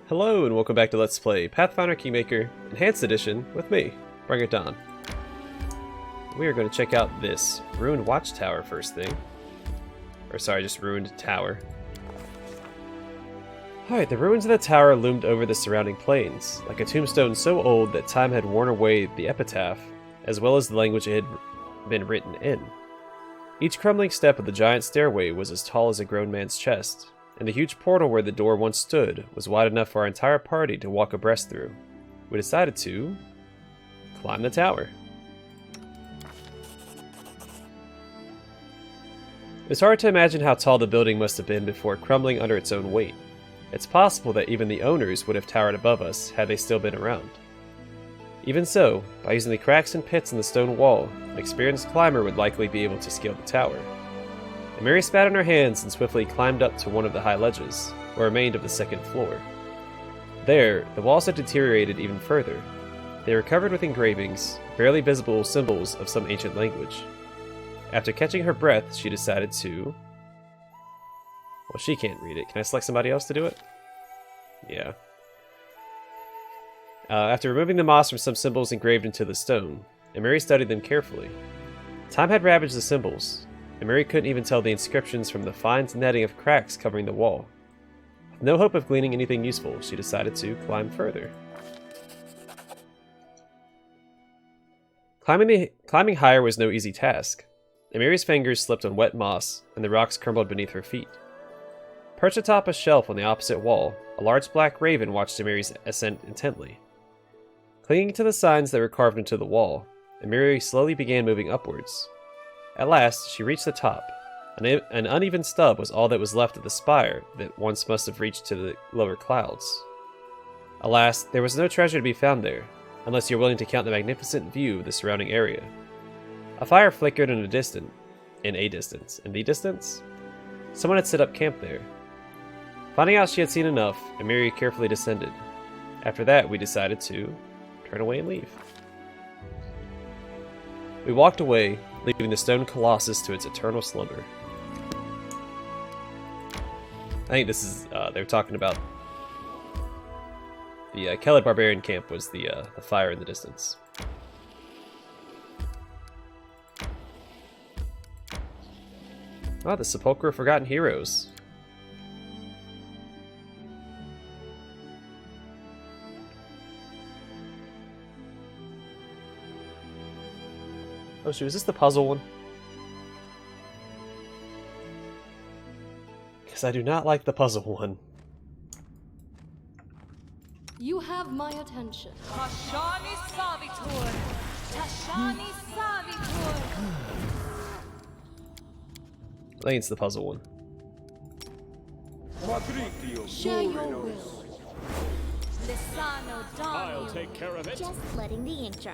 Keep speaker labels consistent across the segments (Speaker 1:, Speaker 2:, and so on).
Speaker 1: Hello and welcome back to Let's Play Pathfinder Kingmaker Enhanced Edition with me, Bring It On. We are going to check out this ruined Watchtower first thing. Or sorry, just ruined tower. Alright, the ruins of the tower loomed over the surrounding plains, like a tombstone so old that time had worn away the epitaph, as well as the language it had been written in. Each crumbling step of the giant stairway was as tall as a grown man's chest, and the huge portal where the door once stood was wide enough for our entire party to walk abreast through. We decided to climb the tower. It's hard to imagine how tall the building must have been before crumbling under its own weight. It's possible that even the owners would have towered above us had they still been around. Even so, by using the cracks and pits in the stone wall, an experienced climber would likely be able to scale the tower. Mary spat on her hands and swiftly climbed up to one of the high ledges, what remained of the second floor. There, the walls had deteriorated even further. They were covered with engravings, barely visible symbols of some ancient language. After catching her breath, she decided to... Well, she can't read it. Can I select somebody else to do it? Yeah. After removing the moss from some symbols engraved into the stone, Mary studied them carefully. Time had ravaged the symbols, and Mary couldn't even tell the inscriptions from the fine netting of cracks covering the wall. With no hope of gleaning anything useful, she decided to climb further. Climbing higher was no easy task, and Mary's fingers slipped on wet moss, and the rocks crumbled beneath her feet. Perched atop a shelf on the opposite wall, a large black raven watched Mary's ascent intently. Clinging to the signs that were carved into the wall, Mary slowly began moving upwards. At last, she reached the top. An uneven stub was all that was left of the spire that once must have reached to the lower clouds. Alas, there was no treasure to be found there, unless you're willing to count the magnificent view of the surrounding area. A fire flickered in the distance. Someone had set up camp there. Finding out she had seen enough, Mary carefully descended. After that, we decided to turn away and leave. We walked away, leaving the stone colossus to its eternal slumber. I think this is, they're talking about the Kelly Barbarian camp was the fire in the distance. Oh, the Sepulcher of Forgotten Heroes. Oh shoot, is this the puzzle one? Because I do not like the puzzle one.
Speaker 2: You have my attention. Tashani Savitur! Tashani Savitur!
Speaker 1: I think it's the puzzle one.
Speaker 2: Share your will. Lisano
Speaker 3: I'll take care of it.
Speaker 4: Just letting the ink dry.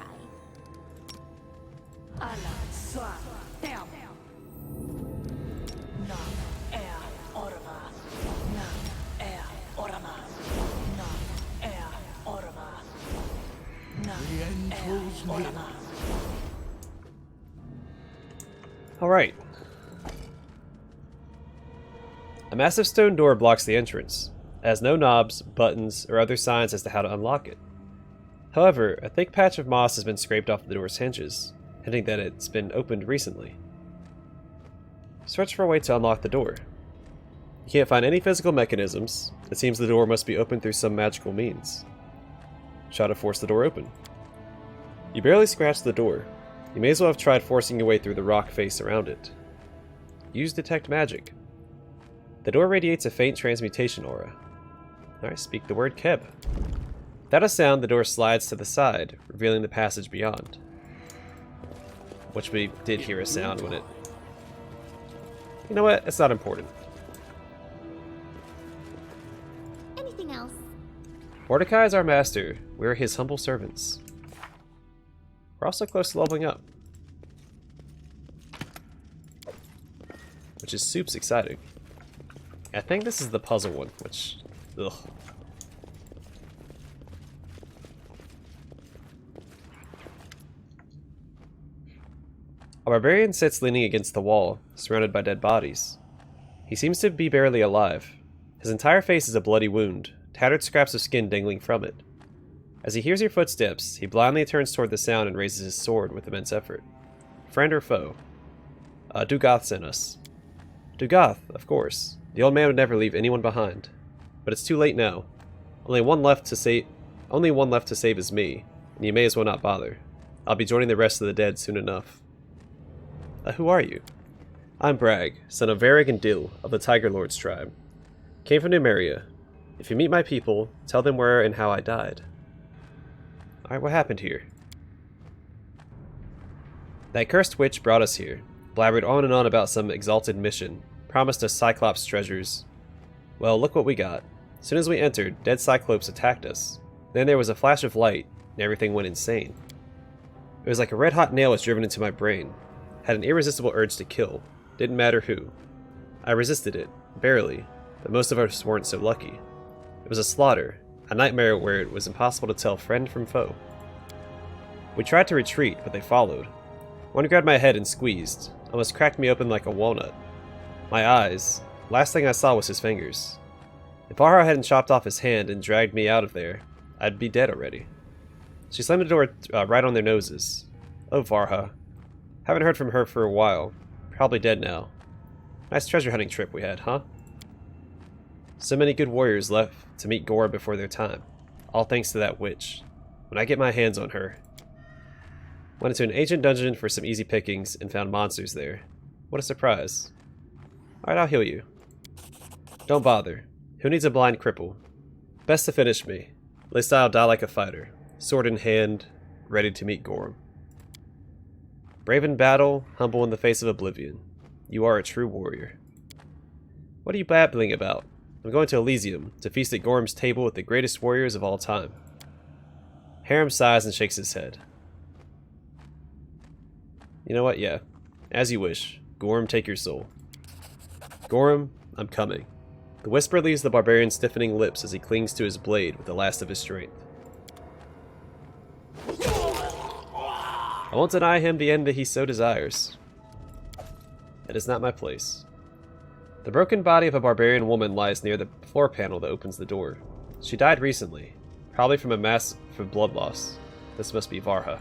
Speaker 1: Alright. A massive stone door blocks the entrance. It has no knobs, buttons, or other signs as to how to unlock it. However, a thick patch of moss has been scraped off the door's hinges, hinting that it's been opened recently. Search for a way to unlock the door. You can't find any physical mechanisms. It seems the door must be opened through some magical means. Try to force the door open. You barely scratched the door. You may as well have tried forcing your way through the rock face around it. Use Detect Magic. The door radiates a faint transmutation aura. Alright, speak the word Keb. Without a sound, the door slides to the side, revealing the passage beyond. Which we did hear a sound when it... You know what? It's not important.
Speaker 4: Anything else?
Speaker 1: Mordecai is our master. We're his humble servants. We're also close to leveling up. Which is super exciting. I think this is the puzzle one, which... Ugh. A barbarian sits leaning against the wall, surrounded by dead bodies. He seems to be barely alive. His entire face is a bloody wound, tattered scraps of skin dangling from it. As he hears your footsteps, he blindly turns toward the sound and raises his sword with immense effort. Friend or foe? Dugath sent us. Dugath, of course. The old man would never leave anyone behind. But it's too late now. Only one left to save is me, and you may as well not bother. I'll be joining the rest of the dead soon enough. Who are you? I'm Bragg, son of Varrig and Dill of the Tiger Lord's tribe. Came from Numeria. If you meet my people, tell them where and how I died. Alright, what happened here? That cursed witch brought us here, blabbered on and on about some exalted mission, promised us Cyclops treasures. Well, look what we got. As soon as we entered, dead Cyclopes attacked us. Then there was a flash of light, and everything went insane. It was like a red-hot nail was driven into my brain. Had an irresistible urge to kill. Didn't matter who. I resisted it, barely, but most of us weren't so lucky. It was a slaughter, a nightmare where it was impossible to tell friend from foe. We tried to retreat, but they followed. One grabbed my head and squeezed, almost cracked me open like a walnut. My eyes, last thing I saw was his fingers. If Varha hadn't chopped off his hand and dragged me out of there, I'd be dead already. She slammed the door right on their noses. Oh, Varha. Haven't heard from her for a while. Probably dead now. Nice treasure hunting trip we had, huh? So many good warriors left to meet Gore before their time. All thanks to that witch. When I get my hands on her. Went into an ancient dungeon for some easy pickings and found monsters there. What a surprise. Alright, I'll heal you. Don't bother. Who needs a blind cripple? Best to finish me. At least I'll die like a fighter. Sword in hand, ready to meet Gorm. Brave in battle, humble in the face of oblivion. You are a true warrior. What are you babbling about? I'm going to Elysium, to feast at Gorm's table with the greatest warriors of all time. Harem sighs and shakes his head. You know what? Yeah. As you wish. Gorm, take your soul. Gorm, I'm coming. The whisper leaves the barbarian's stiffening lips as he clings to his blade with the last of his strength. I won't deny him the end that he so desires. It is not my place. The broken body of a barbarian woman lies near the floor panel that opens the door. She died recently, probably from a massive blood loss. This must be Varha.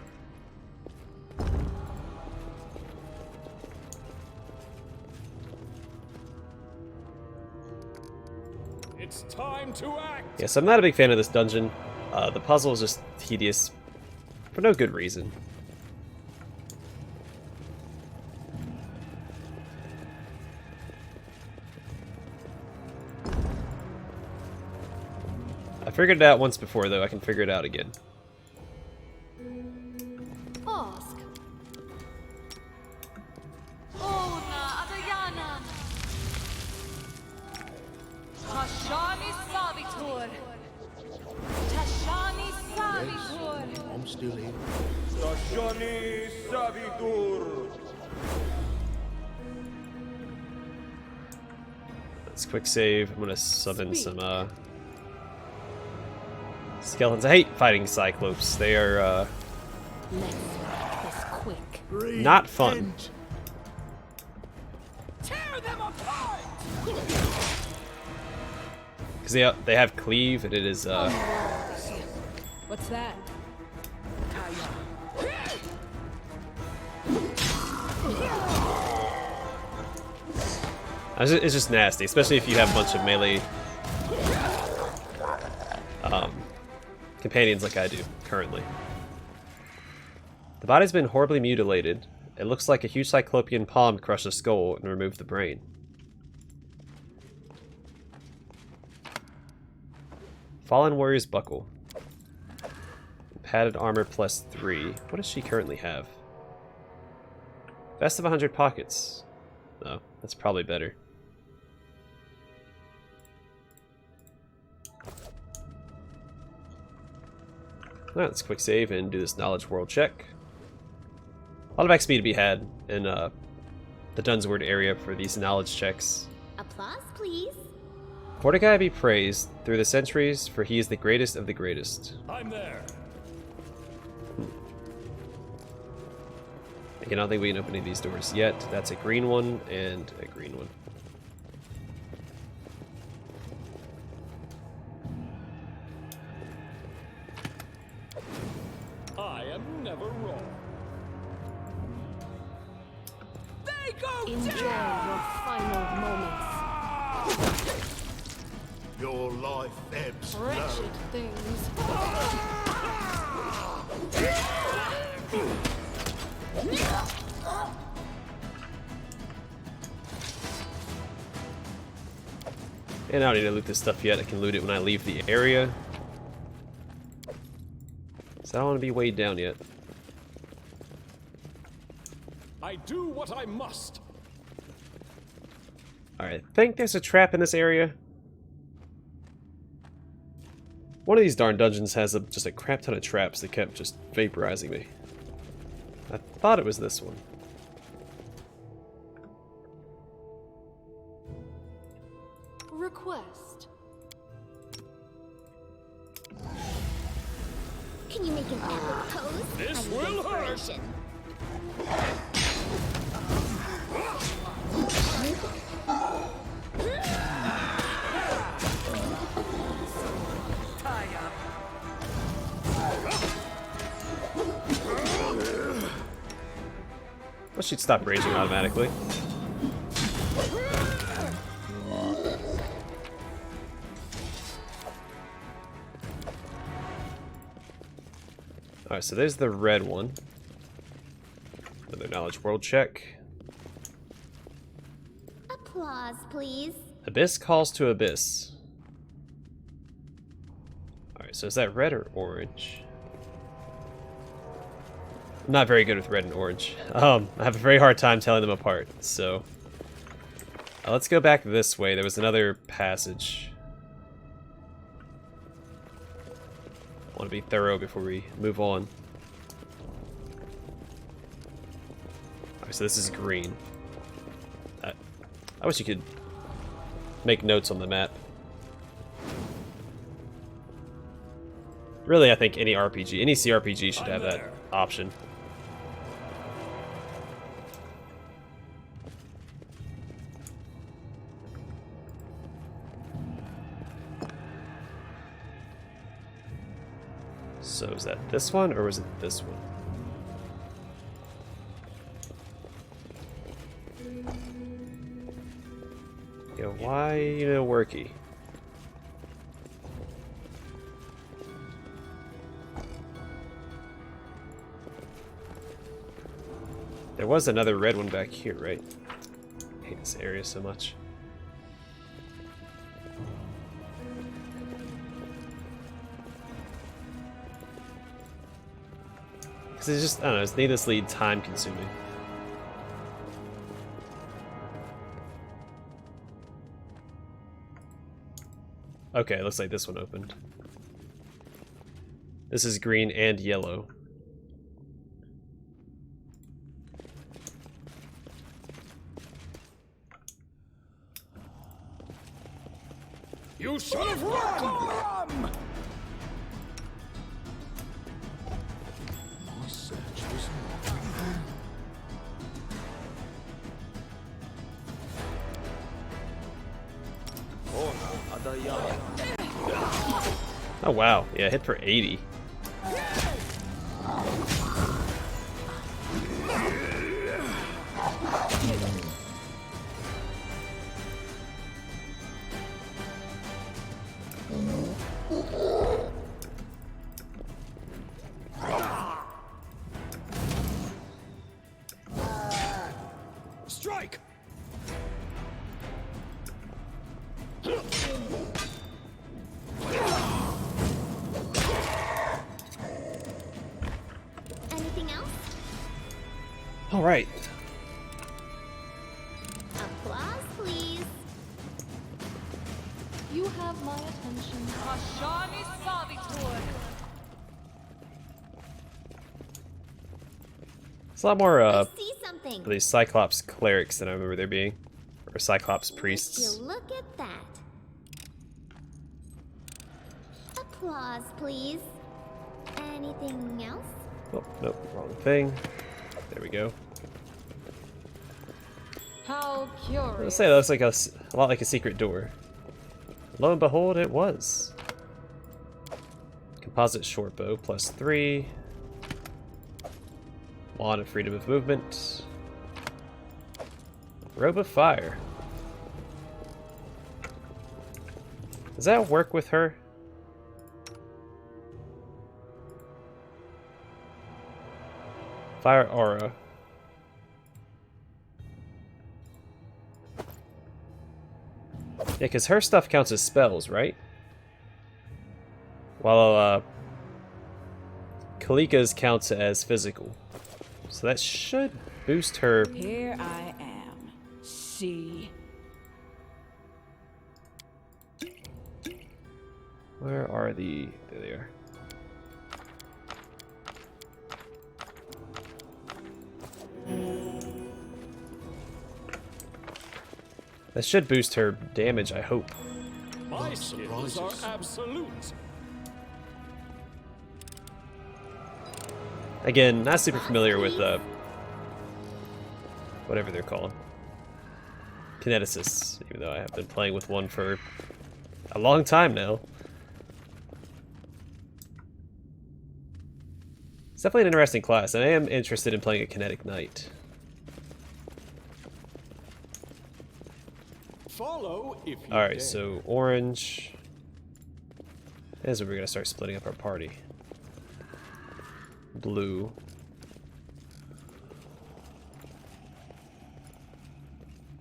Speaker 3: It's time to act.
Speaker 1: Yes, I'm not a big fan of this dungeon. The puzzle is just tedious for no good reason. I figured it out once before, though. I can figure it out again.
Speaker 2: Ask. Ona Adayana. Tashani Savitur. Tashani Savitur.
Speaker 3: I'm still here.
Speaker 5: Tashani Savitur.
Speaker 1: Let's quick save. I'm gonna summon some skeletons. I hate fighting Cyclopes. They are
Speaker 2: Let's make this quick.
Speaker 1: not fun.
Speaker 2: Tear them apart.
Speaker 1: Because they have cleave, and it is
Speaker 2: What's that?
Speaker 1: it's just nasty, especially if you have a bunch of melee companions like I do currently. The body's been horribly mutilated. It looks like a huge cyclopean palm crushed the skull and removed the brain. Fallen Warrior's Buckle. Padded armor +3. What does she currently have? Vest of 100 pockets. Oh, that's probably better. Alright, let's quick save and do this knowledge world check. A lot of XP to be had in the Dunsword area for these knowledge checks.
Speaker 4: Applause, please.
Speaker 1: Mordecai be praised through the centuries, for he is the greatest of the greatest.
Speaker 3: I'm there.
Speaker 1: Again, I don't think we can open any of these doors yet. That's a green one and a green one.
Speaker 3: am never wrong.
Speaker 2: They go Enjoy your final moments.
Speaker 6: Your life ebbs
Speaker 2: Wretched
Speaker 6: low.
Speaker 2: things.
Speaker 1: And I don't need to loot this stuff yet. I can loot it when I leave the area. So I don't want to be weighed down yet.
Speaker 3: I do what I must.
Speaker 1: Alright, I think there's a trap in this area. One of these darn dungeons has just a crap ton of traps that kept just vaporizing me. I thought it was this one.
Speaker 2: Request.
Speaker 4: Can you make an epic pose?
Speaker 3: This
Speaker 4: I need
Speaker 3: will hurt.
Speaker 4: inspiration.
Speaker 1: Well, she'd stop raging automatically. Alright, so there's the red one. Another knowledge world check.
Speaker 4: Applause, please.
Speaker 1: Abyss calls to abyss. Alright, so is that red or orange? I'm not very good with red and orange. I have a very hard time telling them apart, so... let's go back this way. There was another passage. I want to be thorough before we move on. Alright, so this is green. I wish you could make notes on the map. Really, I think any RPG, any CRPG should have that option. So is that this one, or was it this one? Yeah, why worky? There was another red one back here, right? I hate this area so much. Because it's just, I don't know, it's needlessly time consuming. Okay, it looks like this one opened. This is green and yellow.
Speaker 3: You should have run!
Speaker 6: My search was
Speaker 1: Oh wow, yeah, hit for 80.
Speaker 3: Strike!
Speaker 4: Anything else?
Speaker 1: All right.
Speaker 4: Applause, please.
Speaker 2: You have my attention. Hashani Savitur.
Speaker 1: It's a lot more
Speaker 4: I see something.
Speaker 1: of these Cyclops clerics than I remember there being, or Cyclops
Speaker 4: Would
Speaker 1: priests.
Speaker 4: you look at that? Applause, please. Anything else?
Speaker 1: Oh, nope, wrong thing. There we go.
Speaker 2: How
Speaker 1: Let's
Speaker 2: curious.
Speaker 1: say that looks like a lot like a secret door. Lo and behold, it was. Composite short bow +3. Wand of freedom of movement. Robe of fire. Does that work with her? Fire aura. Yeah, because her stuff counts as spells, right? While Kalika's counts as physical. So that should boost her.
Speaker 2: Here I am. See.
Speaker 1: Where are the... There they are. That should boost her damage, I hope.
Speaker 3: My skills are absolute.
Speaker 1: Again, not super familiar with whatever they're called. Kineticists, even though I have been playing with one for a long time now. It's definitely an interesting class, and I am interested in playing a kinetic knight.
Speaker 3: Follow if you
Speaker 1: Alright,
Speaker 3: dare.
Speaker 1: so orange. This is where we're going to start splitting up our party. Blue.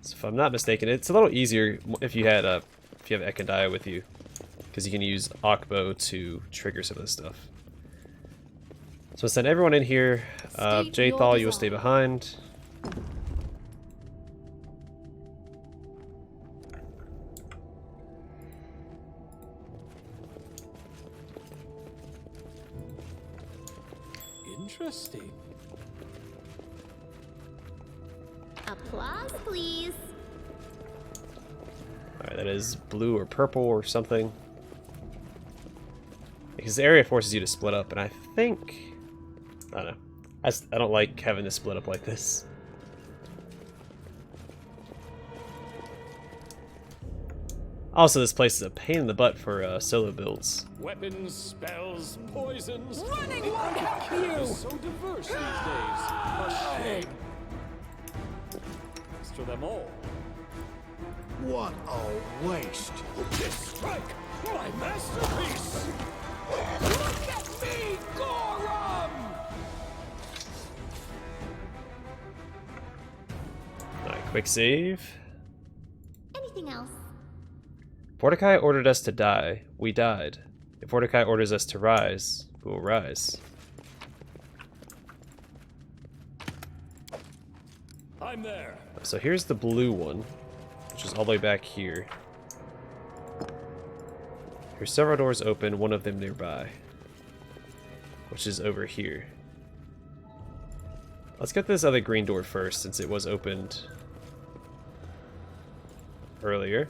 Speaker 1: So if I'm not mistaken, it's a little easier if you had if you have Ekandaya with you, because you can use Akbo to trigger some of this stuff. So send everyone in here. Jathal, you will stay behind.
Speaker 3: Interesting.
Speaker 4: Applause, please.
Speaker 1: Alright, that is blue or purple or something. Because the area forces you to split up, and I think... I don't know. I don't like having to split up like this. Also, this place is a pain in the butt for solo builds.
Speaker 3: Weapons, spells, poisons.
Speaker 2: Running
Speaker 3: The
Speaker 2: won't help
Speaker 3: arcane
Speaker 2: you.
Speaker 3: is so diverse these days. A shame. As to them all.
Speaker 6: What a waste.
Speaker 3: This strike, my masterpiece. Look at me, Gorum!
Speaker 1: Alright, quick save.
Speaker 4: Anything else?
Speaker 1: Mordecai ordered us to die. We died. If Mordecai orders us to rise, we will rise.
Speaker 3: I'm there.
Speaker 1: So here's the blue one, which is all the way back here. There's several doors open, one of them nearby, which is over here. Let's get this other green door first, since it was opened earlier.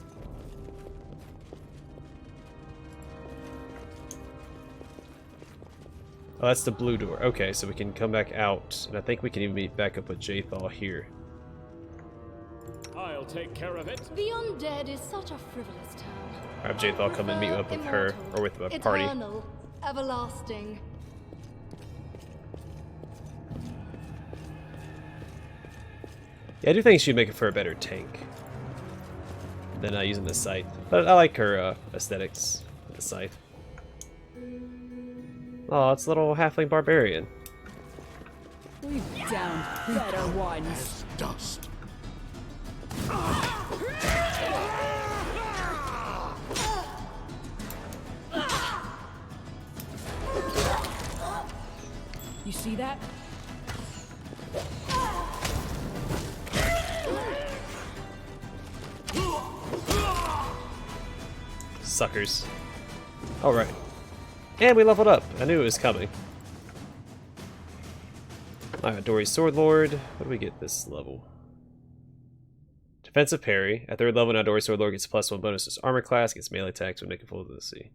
Speaker 1: Oh, that's the blue door. Okay, so we can come back out, and I think we can even meet back up with Jathal here.
Speaker 3: I'll take care of it.
Speaker 2: The undead is such a frivolous town.
Speaker 1: Have Jathal come and meet up with her, or with the party.
Speaker 2: Eternal, everlasting.
Speaker 1: Yeah, I do think she'd make it for a better tank than using the scythe. But I like her aesthetics with the scythe. Oh, it's a little halfling barbarian.
Speaker 2: We've downed better ones.
Speaker 6: Dust.
Speaker 2: You see that?
Speaker 1: Suckers. Alright. And we leveled up. I knew it was coming. Alright, Dory's Sword Lord. What do we get this level? Defensive parry. At 3rd level now, Dory's Sword Lord gets +1 bonus to his armor class, gets melee attacks when making full to the sea.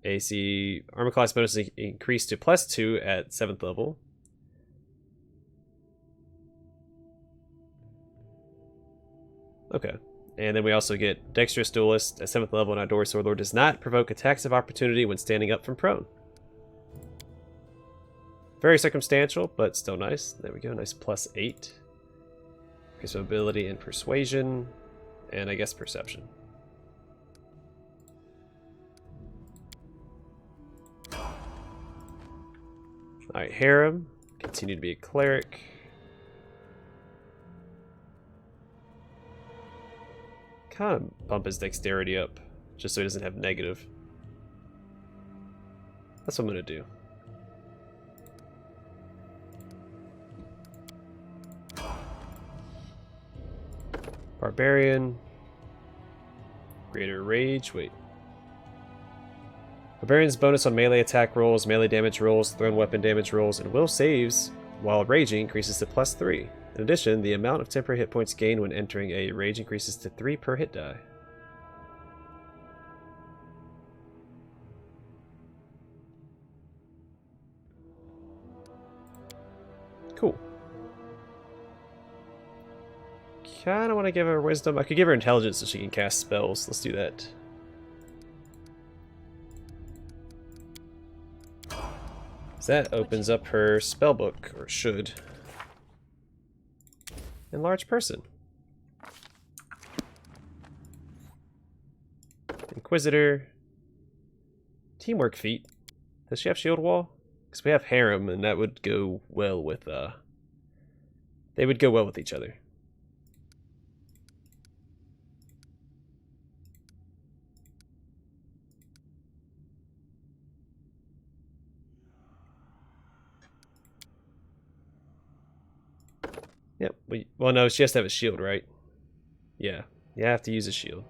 Speaker 1: AC armor class bonus increased to +2 at 7th level. Okay. And then we also get Dexterous Duelist at 7th level, and our Dory's Sword Lord does not provoke attacks of opportunity when standing up from prone. Very circumstantial, but still nice. There we go, nice +8. Increase mobility and persuasion, and I guess perception. Alright, Harem. Continue to be a cleric. Kind of bump his dexterity up, just so he doesn't have negative. That's what I'm going to do. Barbarian. Greater Rage. Wait. Barbarian's bonus on melee attack rolls, melee damage rolls, thrown weapon damage rolls, and will saves while raging increases to +3. In addition, the amount of temporary hit points gained when entering a rage increases to 3 per hit die. Cool. Kinda want to give her wisdom. I could give her intelligence so she can cast spells. Let's do that. That opens up her spellbook, or should. Enlarge person. Inquisitor. Teamwork feat. Does she have shield wall? Because we have harem, and that would go well with, they would go well with each other. Yep. Well, no, she has to have a shield, right? Yeah. You have to use a shield.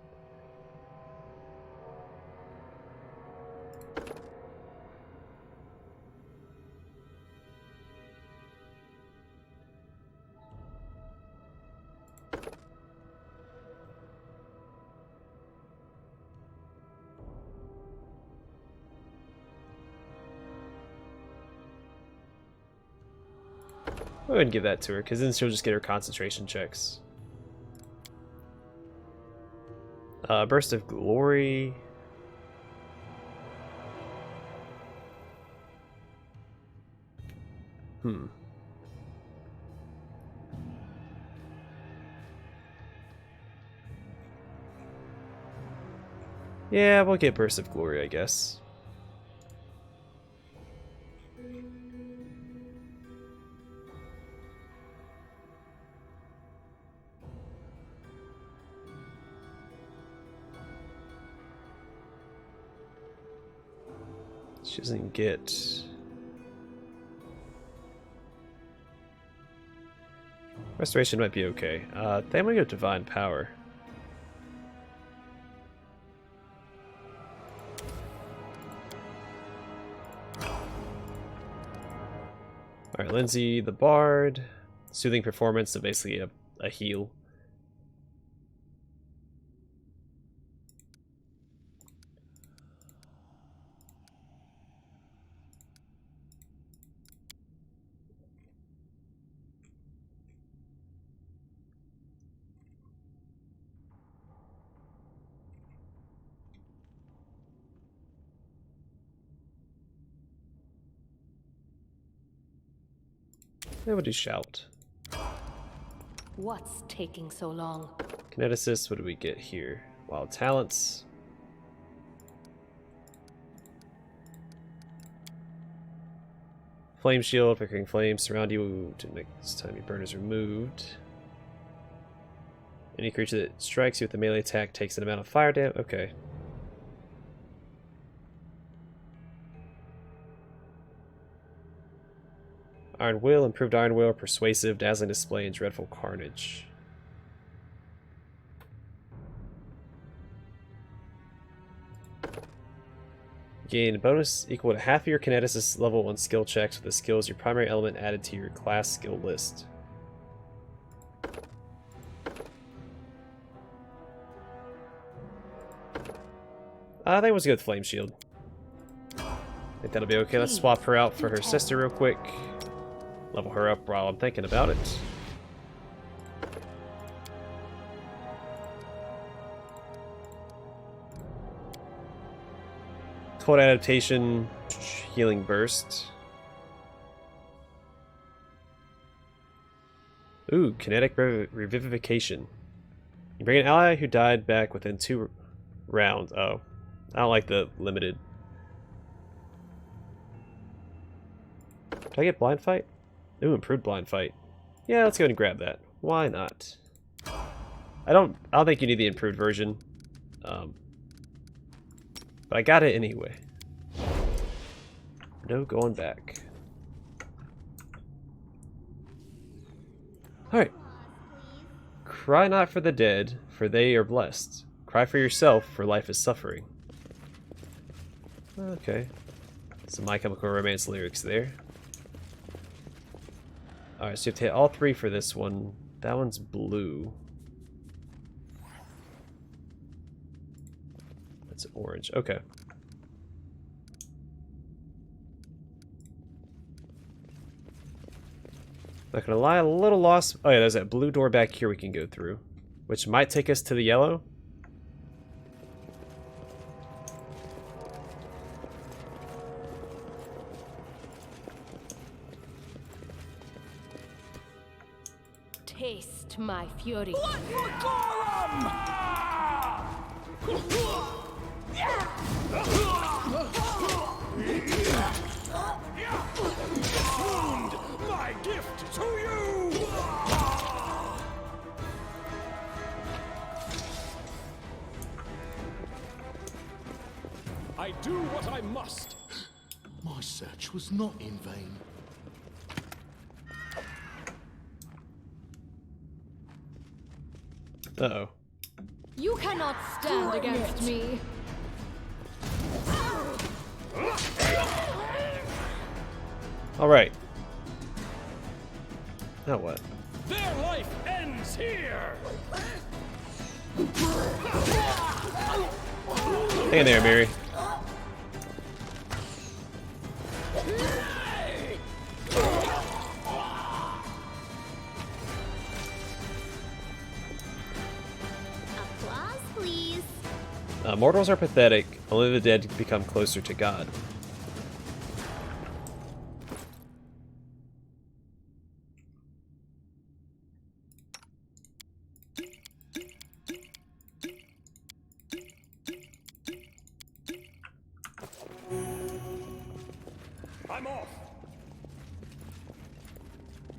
Speaker 1: Go ahead and give that to her, because then she'll just get her concentration checks. Burst of Glory. Yeah, we'll get Burst of Glory, I guess. She doesn't get... Restoration might be okay. Then I'm gonna go Divine Power. Alright, Lindsay the Bard. Soothing Performance, so basically a heal. I would do Shout.
Speaker 2: What's taking so long?
Speaker 1: Kineticist, what do we get here? Wild Talents. Flame Shield, flickering flames surround you to next time your burn is removed. Any creature that strikes you with a melee attack takes an amount of fire damage. Okay. Iron Will, improved Iron Will, persuasive, dazzling display, and dreadful carnage. Gain bonus equal to half of your kineticist level on skill checks with the skill as your primary element added to your class skill list. I think we'll go with Flame Shield. I think that'll be okay. Let's swap her out for her sister real quick. Level her up while I'm thinking about it. Cold Adaptation, Healing Burst. Ooh, kinetic revivification. You bring an ally who died back within 2 rounds. Oh, I don't like the limited. Do I get blind fight? Ooh, improved blind fight. Yeah, let's go ahead and grab that. Why not? I don't think you need the improved version. But I got it anyway. No going back. Alright. Cry not for the dead, for they are blessed. Cry for yourself, for life is suffering. Okay. Some My Chemical Romance lyrics there. Alright, so you have to hit all 3 for this one. That one's blue. That's orange. Okay. Not gonna lie, a little lost. Oh yeah, there's that blue door back here we can go through, which might take us to the yellow.
Speaker 2: Taste my fury.
Speaker 3: Blood for Gorum! Wound, my gift to you! I do what I must.
Speaker 6: My search was not in vain.
Speaker 1: Uh-oh.
Speaker 2: You cannot stand against me.
Speaker 1: Alright. Now what?
Speaker 3: Their life ends here!
Speaker 1: Hang in there, Mary.
Speaker 4: Applause, please.
Speaker 1: Mortals are pathetic. Only the dead become closer to God.
Speaker 3: I'm off!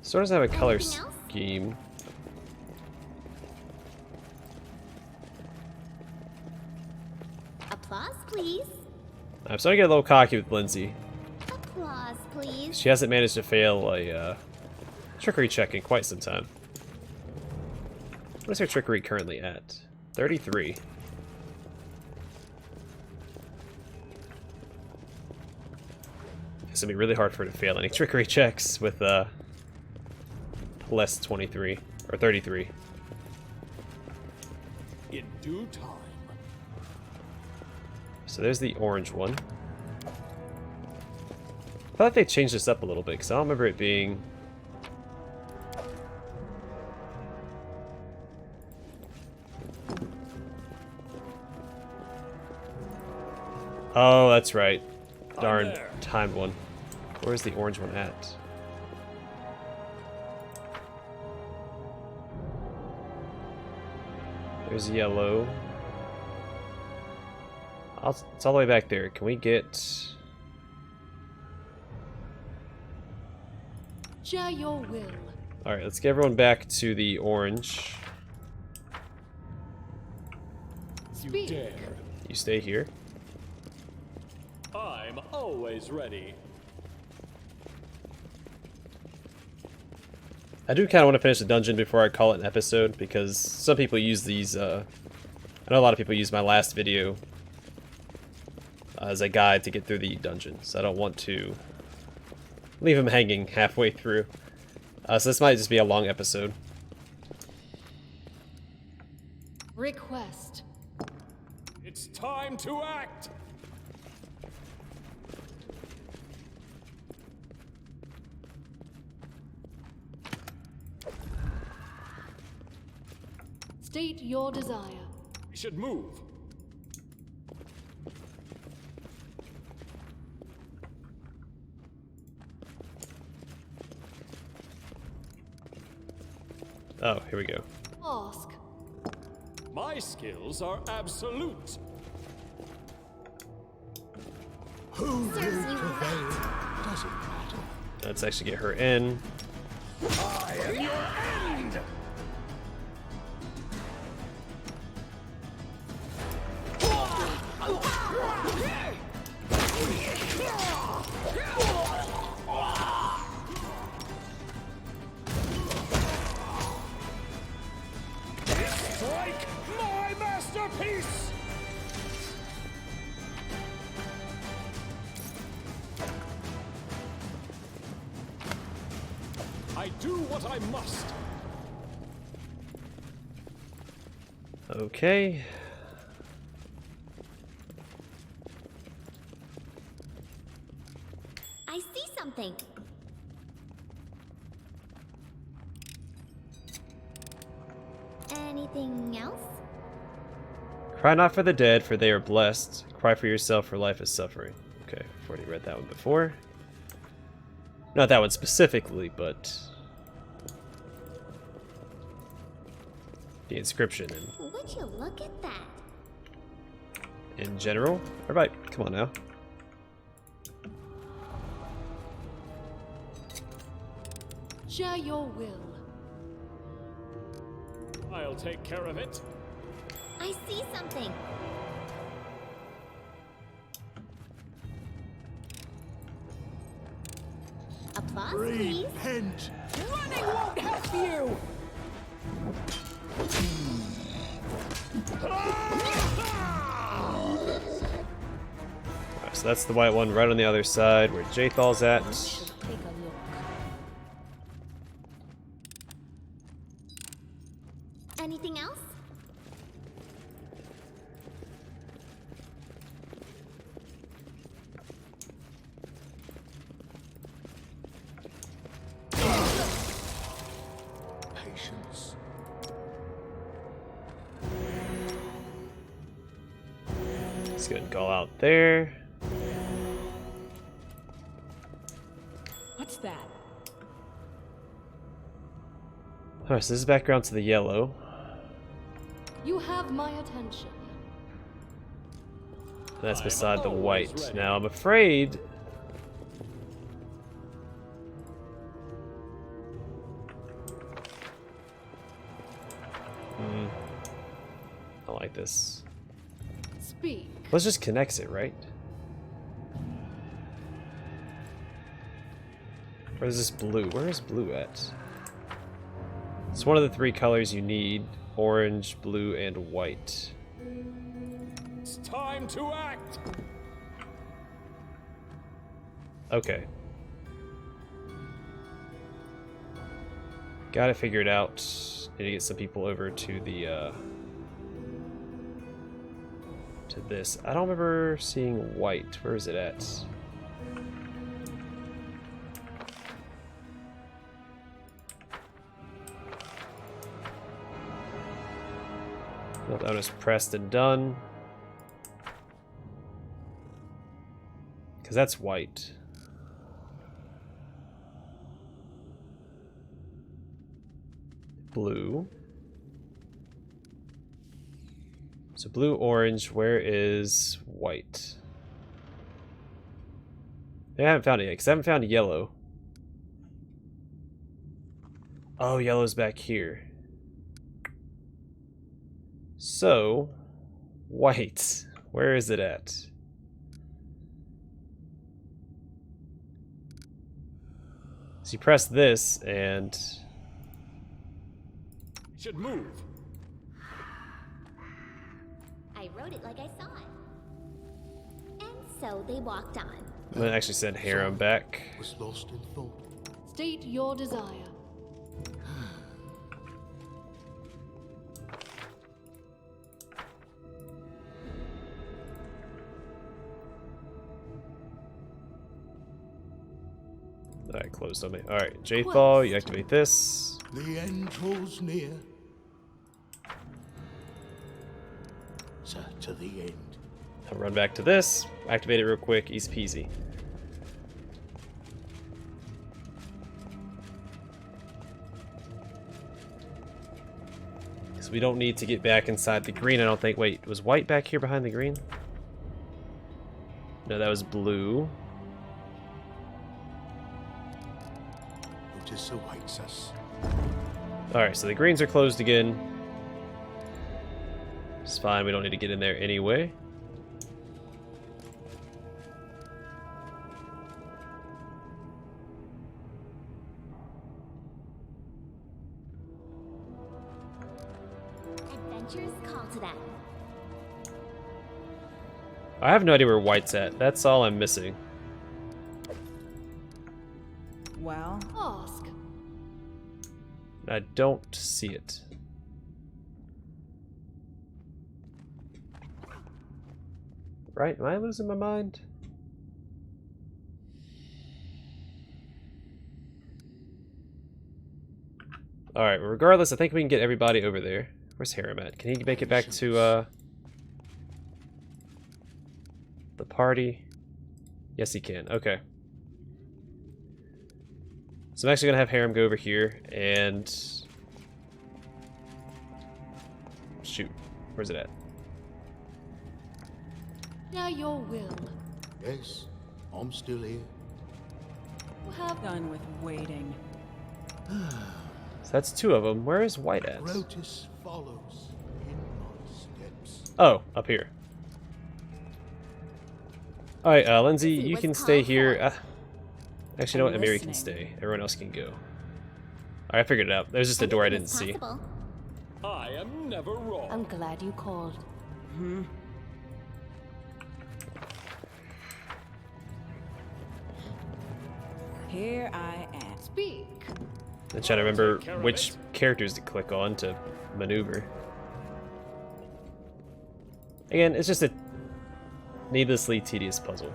Speaker 1: Sword doesn't have a color
Speaker 4: Anything else?
Speaker 1: scheme.
Speaker 4: Applause, please.
Speaker 1: I'm starting to get a little cocky with Lindsay.
Speaker 4: Applause, please.
Speaker 1: She hasn't managed to fail a trickery check in quite some time. What is her trickery currently at? 33. It's gonna be really hard for her to fail any trickery checks with less 23 or 33.
Speaker 3: In due time.
Speaker 1: So there's the orange one. I thought they changed this up a little bit because I don't remember it being. Oh, that's right. Darn,
Speaker 3: there.
Speaker 1: timed one. Where's the orange one at? There's yellow. It's all the way back there. Can we get...
Speaker 2: Share your will.
Speaker 1: Alright, let's get everyone back to the orange.
Speaker 3: You
Speaker 2: Speak.
Speaker 3: dare.
Speaker 1: You stay here.
Speaker 3: I'm always ready.
Speaker 1: I do kind of want to finish the dungeon before I call it an episode, because some people use these, I know a lot of people use my last video as a guide to get through the dungeon, so I don't want to leave them hanging halfway through. So this might just be a long episode.
Speaker 2: Request.
Speaker 3: It's time to act!
Speaker 2: State your desire.
Speaker 3: We should move.
Speaker 1: Oh, here we go.
Speaker 2: Ask.
Speaker 3: My skills are absolute.
Speaker 6: Who will
Speaker 4: Serves you
Speaker 6: prevail? Does it matter?
Speaker 1: Let's actually get her in.
Speaker 3: I am your end. Strike my masterpiece. I do what I must.
Speaker 1: Okay.
Speaker 4: I see something. Anything else?
Speaker 1: Cry not for the dead, for they are blessed. Cry for yourself, for life is suffering. Okay, I've already read that one before. Not that one specifically, but the inscription
Speaker 4: Would you look at that?
Speaker 1: in general. Alright, come on now.
Speaker 2: Share your will.
Speaker 3: I'll take care of it.
Speaker 4: I see something. Applause, please.
Speaker 6: Repent!
Speaker 2: Running won't help you!
Speaker 1: Alright, so that's the white one right on the other side where Jathal's at.
Speaker 2: Should take a look.
Speaker 4: Anything else?
Speaker 6: Patience.
Speaker 1: Let's go ahead and call out there.
Speaker 2: What's that?
Speaker 1: Alright, so this is background to the yellow.
Speaker 2: You have my attention.
Speaker 1: That's
Speaker 3: I'm
Speaker 1: beside the
Speaker 3: always
Speaker 1: white.
Speaker 3: ready.
Speaker 1: Now I'm afraid. I like this.
Speaker 2: Speak.
Speaker 1: Let's just connect it, right? Or is this blue? Where is blue at? It's one of the three colors you need. Orange, blue, and white.
Speaker 3: It's time to act.
Speaker 1: Okay. Got it figured out. Need to get some people over to the, to this. I don't remember seeing white. Where is it at? That was pressed and done. Because that's white. Blue. So blue, orange, where is white? I haven't found it yet, because I haven't found yellow. Oh, yellow's back here. So, white, where is it at? So you press this, and
Speaker 3: Should move.
Speaker 4: I wrote it like I saw it. And so they walked on.
Speaker 1: I'm gonna actually send Harem back.
Speaker 6: Was lost in thought.
Speaker 2: State your desire.
Speaker 1: Alright, closed on me. Alright, Jthal, you activate this.
Speaker 6: The end draws near. Sir, to the end.
Speaker 1: I'll run back to this. Activate it real quick, easy peasy. So we don't need to get back inside the green, I don't think. Wait, was white back here behind the green? No, that was blue.
Speaker 6: Notice awaits us.
Speaker 1: Alright, so the greens are closed again. It's fine, we don't need to get in there anyway.
Speaker 4: Adventures call to them.
Speaker 1: I have no idea where white's at. That's all I'm missing.
Speaker 2: Well, ask.
Speaker 1: I don't see it. Right? Am I losing my mind? Alright, well, regardless, I think we can get everybody over there. Where's Harem at? Can he make it back to, the party? Yes, he can. Okay. So I'm actually going to have Harem go over here and... Shoot. Where's it at?
Speaker 2: Now your will.
Speaker 6: Yes, I'm still here.
Speaker 2: Have done with waiting.
Speaker 1: So that's two of them. Where is white at?
Speaker 6: Rotis follows in my steps.
Speaker 1: Oh, up here. Alright, Lindsay,
Speaker 4: See
Speaker 1: you
Speaker 4: what's
Speaker 1: can stay
Speaker 4: called
Speaker 1: here.
Speaker 4: for.
Speaker 1: Actually, you know what?
Speaker 2: I'm
Speaker 1: Amiri can
Speaker 2: listening.
Speaker 1: stay. Everyone else can go. Alright, I figured it out. There's just a door I didn't see.
Speaker 4: Possible.
Speaker 3: I am never wrong.
Speaker 2: I'm glad you called. Here I am. Speak.
Speaker 1: I'm trying to remember
Speaker 3: Take care of
Speaker 1: which
Speaker 3: it.
Speaker 1: characters to click on to maneuver. Again, it's just a needlessly tedious puzzle.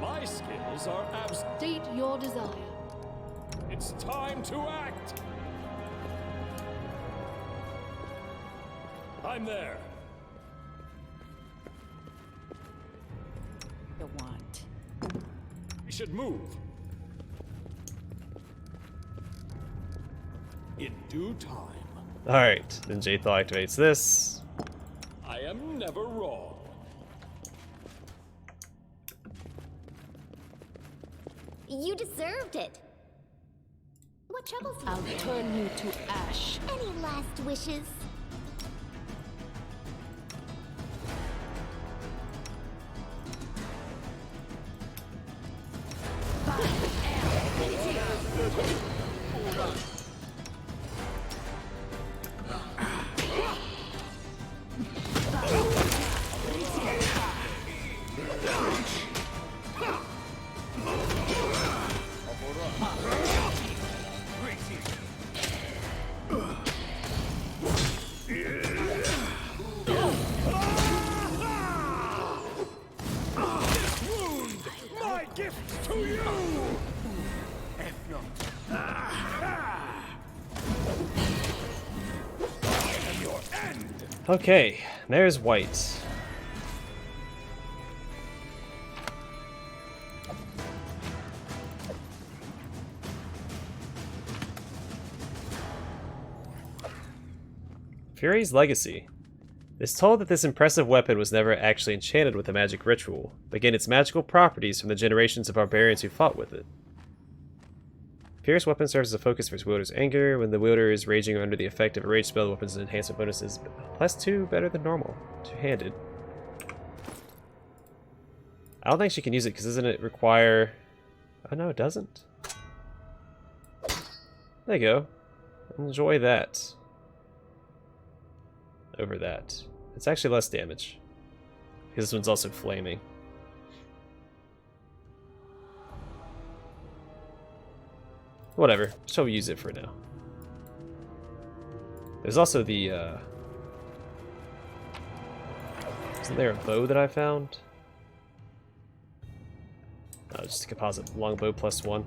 Speaker 3: My skills are
Speaker 2: State your desire.
Speaker 3: It's time to act. I'm there.
Speaker 2: You want.
Speaker 3: We should move. In due time.
Speaker 1: Alright, then Jthal activates this.
Speaker 3: I am never wrong.
Speaker 4: You deserved it. What troubles you?
Speaker 2: I'll turn you to ash.
Speaker 4: Any last wishes?
Speaker 3: My gift to you. And your end.
Speaker 1: Okay, there's white. Fury's Legacy. It's told that this impressive weapon was never actually enchanted with a magic ritual, but gained its magical properties from the generations of barbarians who fought with it. Fury's weapon serves as a focus for its wielder's anger. When the wielder is raging or under the effect of a rage spell, the weapon's enhancement bonus is +2 better than normal. Two-handed. I don't think she can use it because doesn't it require... Oh no, it doesn't. There you go. Enjoy that. Over that. It's actually less damage. Because this one's also flaming. Whatever. She'll use it for now. There's also the, Isn't there a bow that I found? Oh, just a composite longbow +1.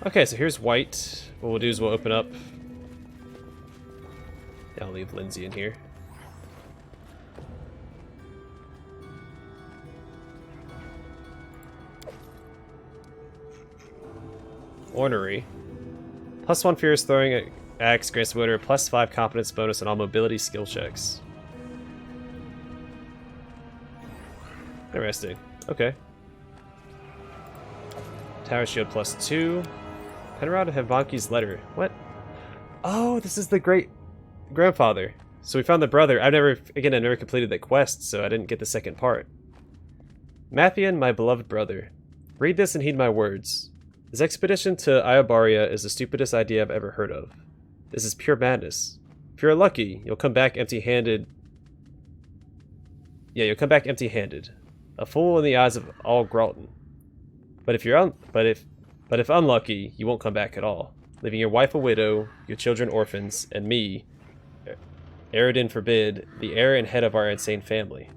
Speaker 1: Okay, so here's white. What we'll do is we'll open up... Yeah, I'll leave Lindsay in here. Ornery. +1 fierce throwing axe grants the wielder a +5 competence bonus on all mobility skill checks. Interesting. Okay. Tower shield +2. Penrod Havanki's letter. What? Oh, this is the great grandfather. So we found the brother. I never completed that quest, so I didn't get the second part. Mathian, my beloved brother. Read this and heed my words. This expedition to Iobaria is the stupidest idea I've ever heard of. This is pure madness. If you're lucky, you'll come back empty-handed. Yeah, you'll come back empty-handed. A fool in the eyes of all Gralton. But if unlucky, you won't come back at all, leaving your wife a widow, your children orphans, and me, Eredin forbid, the heir and head of our insane family.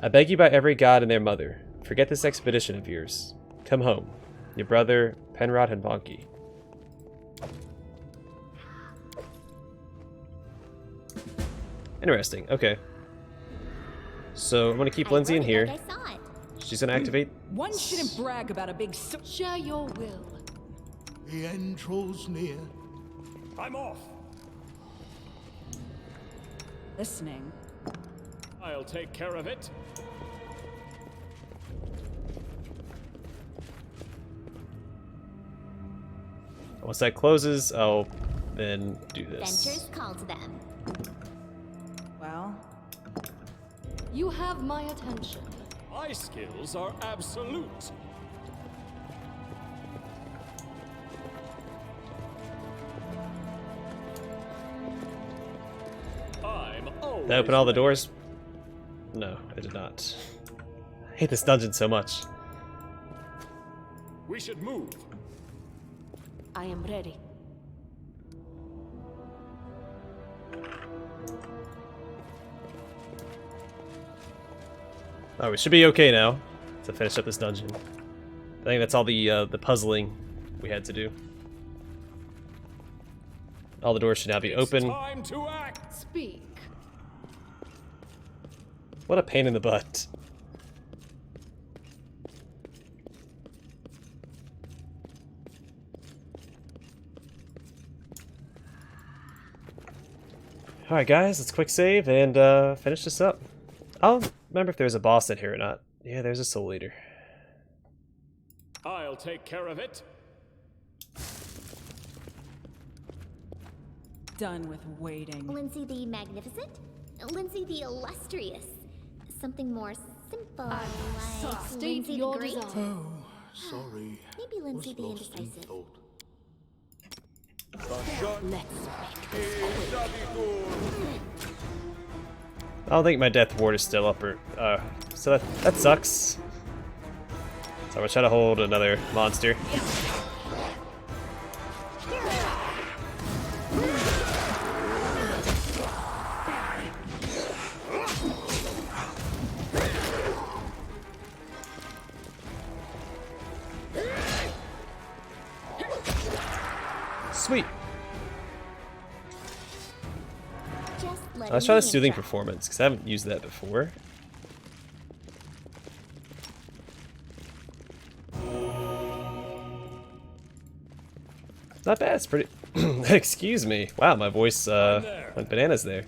Speaker 1: I beg you by every god and their mother, forget this expedition of yours. Come home. Your brother, Penrod Havanki. Interesting, okay. So I'm gonna keep Lindsay in here.
Speaker 4: Like I saw it.
Speaker 1: She's gonna activate.
Speaker 2: One shouldn't brag about a big share your will.
Speaker 6: The end draws near.
Speaker 3: I'm off.
Speaker 2: Listening.
Speaker 3: I'll take care of it.
Speaker 1: Once that closes, I'll then do this.
Speaker 4: Ventures call to them.
Speaker 2: Well, you have my attention.
Speaker 3: My skills are absolute. I'm always
Speaker 1: Did I open all the
Speaker 3: ready.
Speaker 1: doors? No, I did not. I hate this dungeon so much.
Speaker 3: We should move.
Speaker 2: I am ready.
Speaker 1: Oh, we should be okay now to finish up this dungeon. I think that's all the puzzling we had to do. All the doors should now be open.
Speaker 3: Time to act.
Speaker 2: Speak.
Speaker 1: What a pain in the butt. Alright guys, let's quick save and finish this up. I'll remember if there's a boss in here or not. Yeah, there's a soul eater.
Speaker 3: I'll take care of it.
Speaker 2: Done with waiting.
Speaker 4: Lindsay the Magnificent? Lindsay the Illustrious? Something more simple, like
Speaker 2: State
Speaker 4: Lindsay the
Speaker 2: your
Speaker 4: Great?
Speaker 2: desire.
Speaker 6: Oh, sorry.
Speaker 4: Maybe Lindsay
Speaker 6: Was
Speaker 4: the
Speaker 6: lost in
Speaker 4: Indecisive.
Speaker 6: thought.
Speaker 1: I don't think my death ward is still up, or so that sucks. So I'm gonna try to hold another monster. Sweet.
Speaker 4: Just let
Speaker 1: Let's try
Speaker 4: me
Speaker 1: the soothing
Speaker 4: interrupt.
Speaker 1: performance, because I haven't used that before. Not bad, it's pretty... Excuse me. Wow, my voice went bananas there.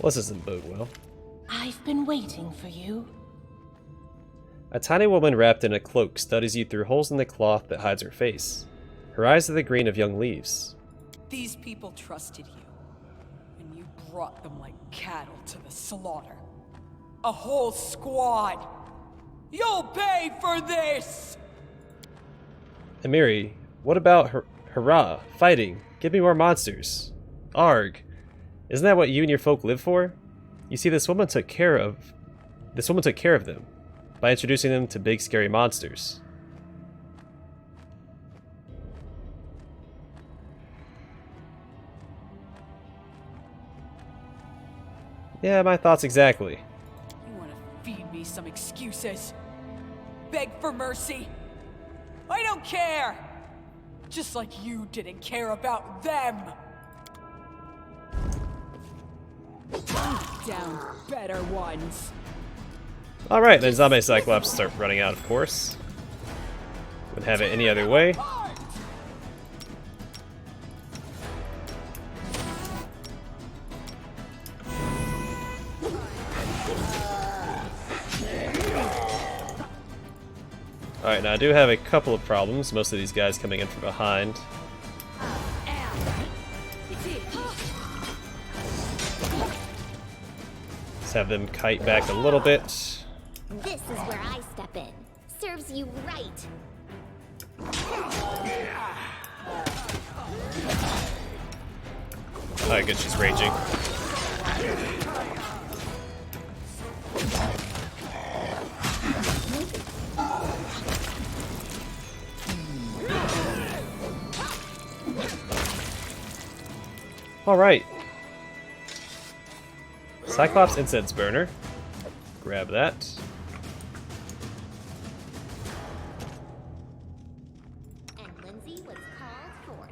Speaker 1: Well, this doesn't bode well.
Speaker 7: I've been waiting for you.
Speaker 1: A tiny woman wrapped in a cloak studies you through holes in the cloth that hides her face. Her eyes are the green of young leaves.
Speaker 8: These people trusted you, and you brought them like cattle to the slaughter. A whole squad! You'll pay for this!
Speaker 1: Amiri, what about hurrah, fighting, give me more monsters. Arg, isn't that what you and your folk live for? You see, this woman took care of them by introducing them to big scary monsters. Yeah, my thoughts exactly.
Speaker 8: You want to feed me some excuses? Beg for mercy? I don't care! Just like you didn't care about them! down better ones.
Speaker 1: Alright, then zombie cyclops start running out, of course. Wouldn't have it any other way. Alright, now I do have a couple of problems. Most of these guys coming in from behind. Let's have them kite back a little bit.
Speaker 4: This is where I step in. Serves you right.
Speaker 1: Alright, good, she's raging. Alright. Cyclops Incense Burner. Grab that.
Speaker 4: And Lindsay was called forth.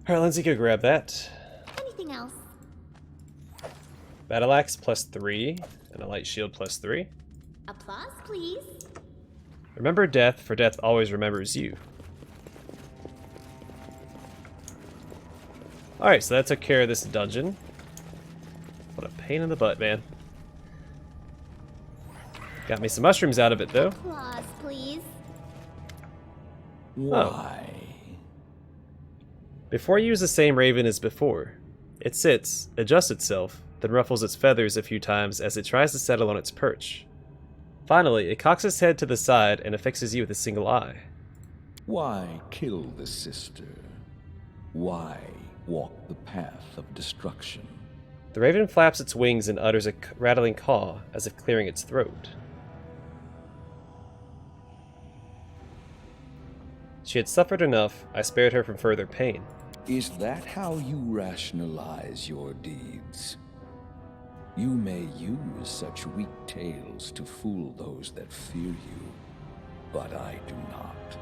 Speaker 1: Alright, Lindsay, go grab that.
Speaker 4: Anything else?
Speaker 1: Battle Axe +3, and a Light Shield +3.
Speaker 4: Applause, please.
Speaker 1: Remember death, for death always remembers you. Alright, so that took care of this dungeon. What a pain in the butt, man. Got me some mushrooms out of it, though.
Speaker 4: Applause, please.
Speaker 6: Why?
Speaker 1: Before you use the same raven as before. It sits, adjusts itself, then ruffles its feathers a few times as it tries to settle on its perch. Finally, it cocks its head to the side and affixes you with a single eye.
Speaker 6: Why kill the sister? Why walk the path of destruction?
Speaker 1: The raven flaps its wings and utters a rattling caw, as if clearing its throat. She had suffered enough, I spared her from further pain.
Speaker 6: Is that how you rationalize your deeds? You may use such weak tales to fool those that fear you, but I do not.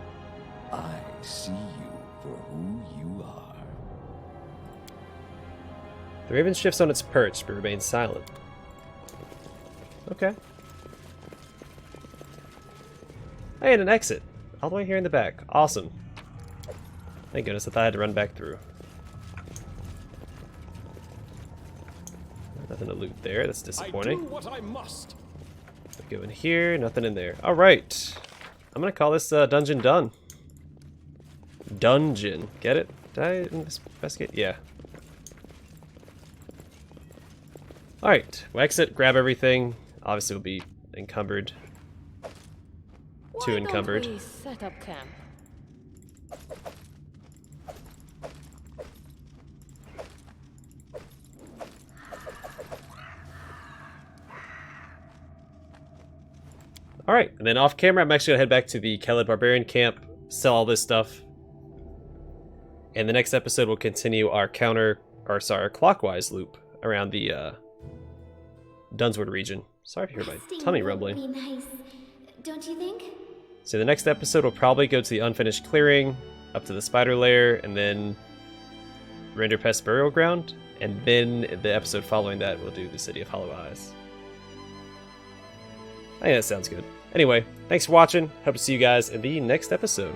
Speaker 6: I see you for who you are.
Speaker 1: The raven shifts on its perch, but remains silent. Okay. Hey, and an exit. All the way here in the back. Awesome. Thank goodness, I thought I had to run back through. Nothing to loot there, that's disappointing.
Speaker 3: I do what I must.
Speaker 1: Go in here, nothing in there. Alright. I'm gonna call this dungeon done. Dungeon. Get it? Did I investigate? Yeah. Alright, we'll exit, grab everything. Obviously we'll be encumbered. Too encumbered.
Speaker 2: Why don't we set up camp?
Speaker 1: Alright, and then off camera I'm actually gonna head back to the Keled Barbarian camp, sell all this stuff. And the next episode we'll continue our clockwise loop around the Dunswood region. Sorry if you hear my tummy rumbling.
Speaker 4: Would be nice, don't you think?
Speaker 1: So the next episode will probably go to the unfinished clearing, up to the spider lair, and then Renderpest Burial Ground, and then the episode following that we'll do the City of Hollow Eyes. I think that sounds good. Anyway, thanks for watching. Hope to see you guys in the next episode.